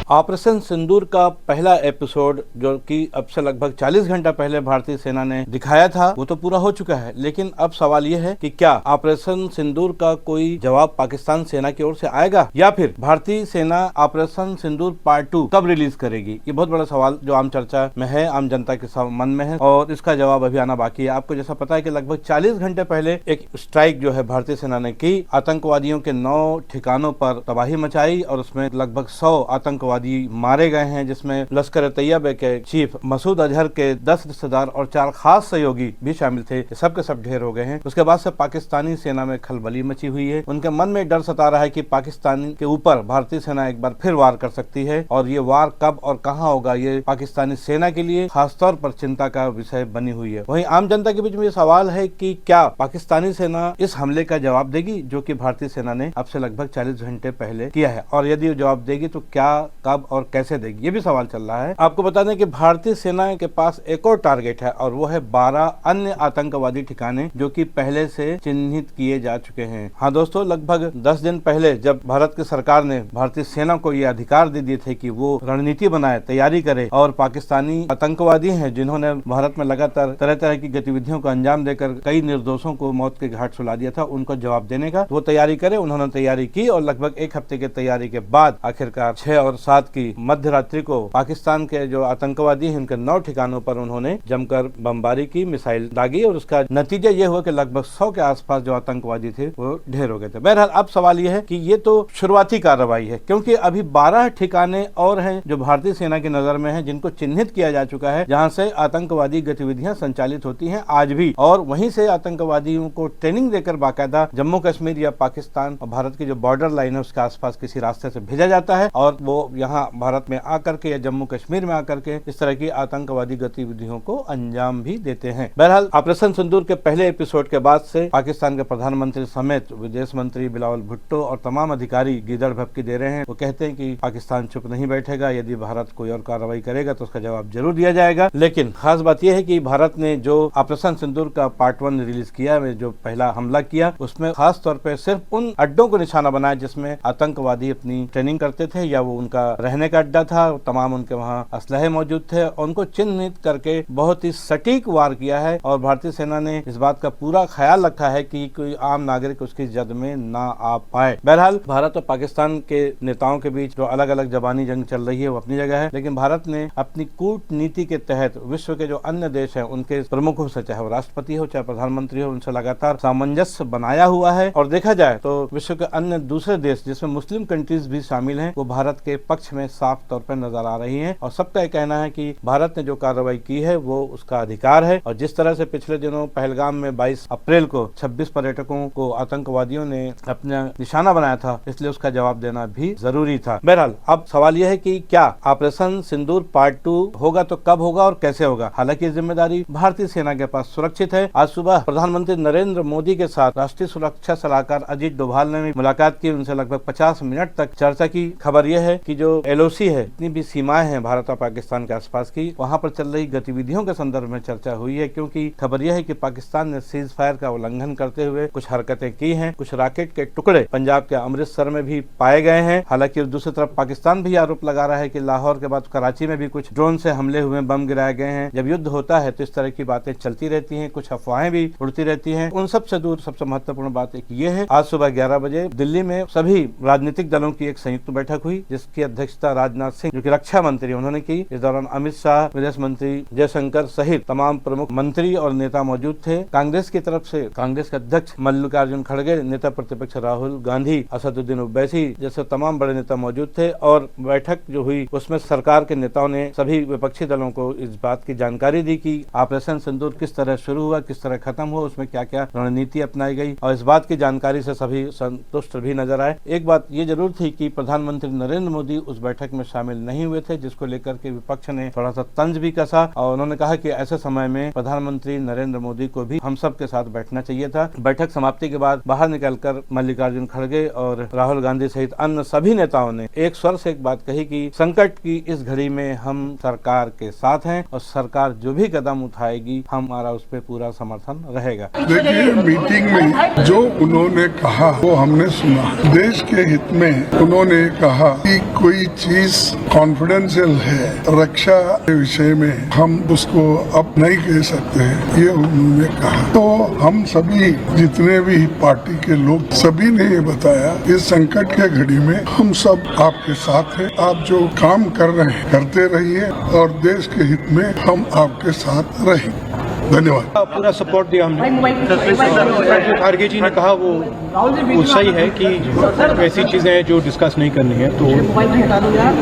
Operation सिंदूर का पहला episode जो कि अब से लगभग 40 घंटा पहले भारतीय सेना ने दिखाया था वो तो पूरा हो चुका है, लेकिन अब सवाल यह है कि क्या ऑपरेशन सिंदूर का कोई जवाब पाकिस्तान सेना की ओर से आएगा या फिर भारतीय सेना ऑपरेशन सिंदूर पार्ट 2 कब रिलीज करेगी। ये बहुत बड़ा सवाल जो आम चर्चा में है, आम जनता के मन में है और इसका जवाब अभी आना बाकी है। आपको जैसा पता है कि लगभग 40 घंटे पहले एक स्ट्राइक जो है भारतीय सेना ने की, आतंकवादियों के 9 ठिकानों पर तबाही मचाई और उसमें लगभग 100 आतंकवादी मारे गए हैं, जिसमें लश्कर तैयबा के चीफ मसूद अजहर के 10 रिश्तेदार और 4 खास सहयोगी भी शामिल थे। सब के सब ढेर हो गए हैं। उसके बाद से पाकिस्तानी सेना में खलबली मची हुई है। उनके मन में डर सता रहा है कि पाकिस्तान के ऊपर भारतीय सेना एक बार फिर वार कर सकती है और ये वार कब और कहां होगा, ये पाकिस्तानी सेना के लिए खासतौर पर चिंता का विषय बनी हुई है। वहीं आम जनता के बीच में ये सवाल है कि क्या पाकिस्तानी सेना इस हमले का जवाब देगी जो कि भारतीय सेना ने अब से लगभग 40 घंटे पहले किया है, और यदि वो जवाब देगी तो क्या, कब और कैसे देगी, ये भी सवाल चल रहा है। आपको बता दें कि भारतीय सेना के पास एक और टारगेट है और वो है 12 अन्य आतंकवादी ठिकाने जो कि पहले से चिन्हित किए जा चुके हैं। हाँ दोस्तों, लगभग 10 दिन पहले जब भारत की सरकार ने भारतीय सेना को ये अधिकार दे दिए थे कि वो रणनीति बनाए, तैयारी करे और पाकिस्तानी आतंकवादी हैं जिन्होंने भारत में लगातार तरह तरह की गतिविधियों को अंजाम देकर कई निर्दोषों को मौत के घाट सुला दिया था, उनको जवाब देने का वो तैयारी करे। उन्होंने तैयारी की और लगभग 1 हफ्ते की तैयारी के बाद आखिरकार 6 और 7 की मध्य रात्रि को पाकिस्तान के जो आतंकवादी हैं उनके 9 ठिकानों पर उन्होंने जमकर बमबारी की, मिसाइल दागी और उसका नतीजा ये हुआ कि लगभग 100 के आसपास जो आतंकवादी थे वो ढेर हो गए थे। बहरहाल अब सवाल ये है कि ये तो शुरुआती कार्रवाई है, क्योंकि अभी 12 ठिकाने और हैं जो भारतीय सेना की नजर में है, जिनको चिन्हित किया जा चुका है, जहां से आतंकवादी गतिविधियां संचालित होती हैं आज भी, और वहीं से आतंकवादियों को ट्रेनिंग देकर बाकायदा जम्मू कश्मीर या पाकिस्तान और भारत की जो बॉर्डर लाइन है उसके आसपास किसी रास्ते से भेजा जाता है और वो यहाँ भारत में आकर के या जम्मू कश्मीर में आकर के इस तरह की आतंकवादी गतिविधियों को अंजाम भी देते हैं। बहरहाल ऑपरेशन सिंदूर के पहले एपिसोड के बाद से पाकिस्तान के प्रधानमंत्री समेत विदेश मंत्री बिलावल भुट्टो और तमाम अधिकारी गीदड़ भपकी दे रहे हैं। वो कहते हैं कि पाकिस्तान चुप नहीं बैठेगा, यदि भारत कोई और कार्रवाई करेगा तो उसका जवाब जरूर दिया जाएगा। लेकिन खास बात यह है कि भारत ने जो ऑपरेशन सिंदूर का पार्ट 1 रिलीज किया, जो पहला हमला किया, उसमें खास तौर पर सिर्फ उन अड्डों को निशाना बनाया जिसमें आतंकवादी अपनी ट्रेनिंग करते थे या वो उनका रहने का अड्डा था, तमाम उनके वहाँ असलहे मौजूद थे, उनको चिन्हित करके बहुत ही सटीक वार किया है और भारतीय सेना ने इस बात का पूरा ख्याल रखा है कि कोई आम नागरिक उसकी जद में ना आ पाए। बहरहाल भारत और पाकिस्तान के नेताओं के बीच जो अलग अलग जबानी जंग चल रही है वो अपनी जगह है, लेकिन भारत ने अपनी कूटनीति के तहत विश्व के जो अन्य देश हैं उनके प्रमुखों से, चाहे वो राष्ट्रपति हो चाहे प्रधानमंत्री हो, उनसे लगातार सामंजस्य बनाया हुआ है। और देखा जाए तो विश्व के अन्य दूसरे देश जिसमें मुस्लिम कंट्रीज भी शामिल हैं वो भारत के पक्ष में साफ तौर पर नजर आ रही हैं और सबका यह कहना है कि भारत ने जो कार्रवाई की है वो उसका अधिकार है। और जिस तरह से पिछले दिनों पहलगाम में 22 अप्रैल को 26 पर्यटकों को आतंकवादियों ने अपना निशाना बनाया था, इसलिए उसका जवाब देना भी जरूरी था। बहरहाल अब सवाल यह है कि क्या ऑपरेशन सिंदूर पार्ट 2 होगा तो कब होगा और कैसे होगा। हालांकि जिम्मेदारी भारतीय सेना के पास सुरक्षित है। आज सुबह प्रधानमंत्री नरेंद्र मोदी के साथ राष्ट्रीय सुरक्षा सलाहकार अजीत डोभाल ने मुलाकात की, उनसे लगभग 50 मिनट तक चर्चा की। खबर यह है कि जो LOC है, इतनी भी सीमाएं हैं भारत और पाकिस्तान के आसपास की, वहां पर चल रही गतिविधियों के संदर्भ में चर्चा हुई है, क्योंकि खबर यह है कि पाकिस्तान ने सीज फायर का उल्लंघन करते हुए कुछ हरकतें की हैं। कुछ रॉकेट के टुकड़े पंजाब के अमृतसर में भी पाए गए हैं। हालांकि दूसरी तरफ पाकिस्तान भी आरोप लगा रहा है कि लाहौर के बाद कराची में भी कुछ ड्रोन से हमले हुए, बम गिराए गए हैं। जब युद्ध होता है तो इस तरह की बातें चलती रहती हैं, कुछ अफवाहें भी उड़ती रहती हैं। उन सबसे दूर सबसे महत्वपूर्ण बात एक ये है, आज सुबह 11 बजे दिल्ली में सभी राजनीतिक दलों की एक संयुक्त बैठक हुई जिसकी अध्यक्षता राजनाथ सिंह जो कि रक्षा मंत्री उन्होंने की। इस दौरान अमित शाह, विदेश मंत्री जयशंकर सहित तमाम प्रमुख मंत्री और नेता मौजूद थे। कांग्रेस की तरफ से कांग्रेस के अध्यक्ष मल्लिकार्जुन खड़गे, नेता प्रतिपक्ष राहुल गांधी, असदुद्दीन ओवैसी जैसे तमाम बड़े नेता मौजूद थे और बैठक जो हुई उसमें सरकार के नेताओं ने सभी विपक्षी दलों को इस बात की जानकारी दी कि ऑपरेशन सिंदूर किस तरह शुरू हुआ, किस तरह खत्म हुआ, उसमें क्या क्या रणनीति अपनाई गई और इस बात की जानकारी से सभी संतुष्ट भी नजर आए। एक बात ये जरूर थी कि प्रधानमंत्री नरेंद्र मोदी उस बैठक में शामिल नहीं हुए थे, जिसको लेकर के विपक्ष ने थोड़ा सा तंज भी कसा और उन्होंने कहा कि ऐसे समय में प्रधानमंत्री नरेंद्र मोदी को भी हम सब के साथ बैठना चाहिए था। बैठक समाप्ति के बाद बाहर निकलकर मल्लिकार्जुन खड़गे और राहुल गांधी सहित अन्य सभी नेताओं ने एक स्वर से एक बात कही कि संकट की इस घड़ी में हम सरकार के साथ हैं और सरकार जो भी कदम उठाएगी हमारा उस पर पूरा समर्थन रहेगा। देखिए, मीटिंग में जो उन्होंने कहा वो हमने सुना। देश के हित में उन्होंने कहा कि कोई कोई चीज कॉन्फिडेंशियल है रक्षा के विषय में हम उसको अब नहीं कह सकते हैं, ये उन्होंने कहा। तो हम सभी जितने भी पार्टी के लोग सभी ने ये बताया, इस संकट के घड़ी में हम सब आपके साथ हैं। आप जो काम कर रहे हैं करते रहिए और देश के हित में हम आपके साथ रहेंगे। धन्यवाद। पूरा सपोर्ट दिया हमने। खारगे जी ने कहा वो सही है कि ऐसी चीजें हैं जो डिस्कस नहीं करनी है, तो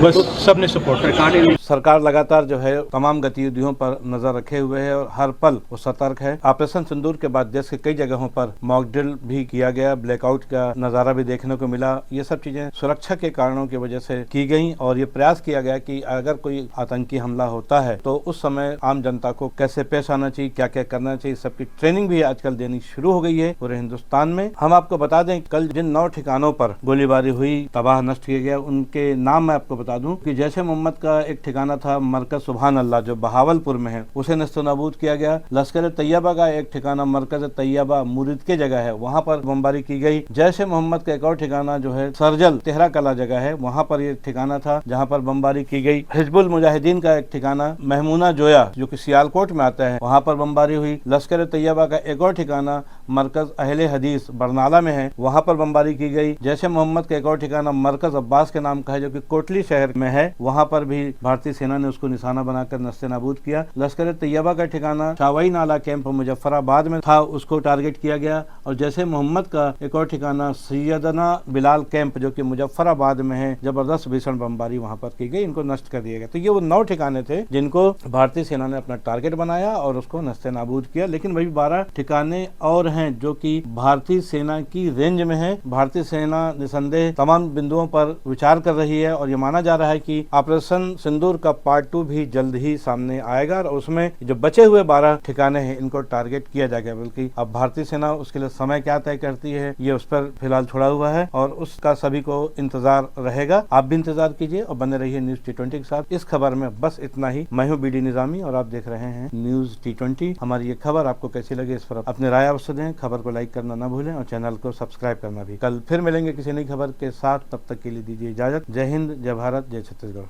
बस सबने सपोर्ट। सरकार लगातार जो है तमाम गतिविधियों पर नजर रखे हुए है और हर पल वो सतर्क है। ऑपरेशन सिंदूर के बाद देश के कई जगहों पर मॉक ड्रिल भी किया गया, ब्लैकआउट का नजारा भी देखने को मिला। ये सब चीजें सुरक्षा के कारणों की वजह से की गई और ये प्रयास किया गया कि अगर कोई आतंकी हमला होता है तो उस समय आम जनता को कैसे पेश आना चाहिए, क्या क्या करना चाहिए, सबकी ट्रेनिंग भी आजकल देनी शुरू हो गई है पूरे हिंदुस्तान में। हम आपको बता दें कल जिन 9 ठिकानों पर गोलीबारी हुई, तबाह नष्ट किया गया, उनके नाम मैं आपको बता दूं कि जैश ए मोहम्मद का एक ठिकाना था मरकज सुभान अल्लाह जो बहावलपुर में है, उसे नस्तनाबूद किया गया। लश्कर तैयबा का एक ठिकाना मरकज तैयबा मुरीद के जगह है, वहाँ पर बमबारी की गई। जैश ए मोहम्मद का एक और ठिकाना जो है सरजल तेहरा कला जगह है, वहाँ पर ये ठिकाना था जहाँ पर बमबारी की गई। हिजबुल मुजाहिदीन का एक ठिकाना महमूना जोया जो कि सियालकोट में आता है, वहाँ पर बमबारी हुई। लश्कर तैयबा का एक और ठिकाना मरकज अहले हदीस बरनाला में है, वहाँ पर बमबारी की गई। जैश ए मोहम्मद का एक और ठिकाना मरकज अब्बास के नाम का है जो कि कोटली शहर में है, वहाँ पर भी भारतीय सेना ने उसको निशाना बनाकर नस्ते नाबूद किया। लश्कर तैयबा का ठिकाना शावाई नाला कैंप मुजफ्फराबाद में था, उसको टारगेट किया गया। और जैश ए मोहम्मद का एक और ठिकाना सैयदना बिलाल कैंप जो कि मुजफ्फराबाद में है, जबरदस्त भीषण बमबारी वहाँ पर की गई, इनको नष्ट कर दिया गया। तो ये वो 9 ठिकाने थे जिनको भारतीय सेना ने अपना टारगेट बनाया और उसको नस्ते नाबूद किया। लेकिन वही 12 ठिकाने और हैं जो कि भारतीय सेना की रेंज में है। भारतीय सेना निसंदेह तमाम बिंदुओं पर विचार कर रही है और ये माना जा रहा है कि ऑपरेशन सिंदूर का पार्ट 2 भी जल्द ही सामने आएगा और उसमें जो बचे हुए 12 ठिकाने हैं इनको टारगेट किया जाएगा। बल्कि अब भारतीय सेना उसके लिए समय क्या तय करती है ये उस पर फिलहाल छोड़ा हुआ है और उसका सभी को इंतजार रहेगा। आप भी इंतजार कीजिए और बने रहिए न्यूज T20 के साथ। इस खबर में बस इतना ही। मैं हूँ BD निजामी और आप देख रहे हैं न्यूज T20। हमारी ये खबर आपको कैसी लगी इस पर अपनी राय अवश्य दें। खबर को लाइक करना ना भूलें और चैनल को सब्सक्राइब करना भी। कल फिर मिलेंगे किसी नई खबर के साथ, तब तक के लिए दीजिए इजाजत। जय हिंद, जय भारत, जय छत्तीसगढ़।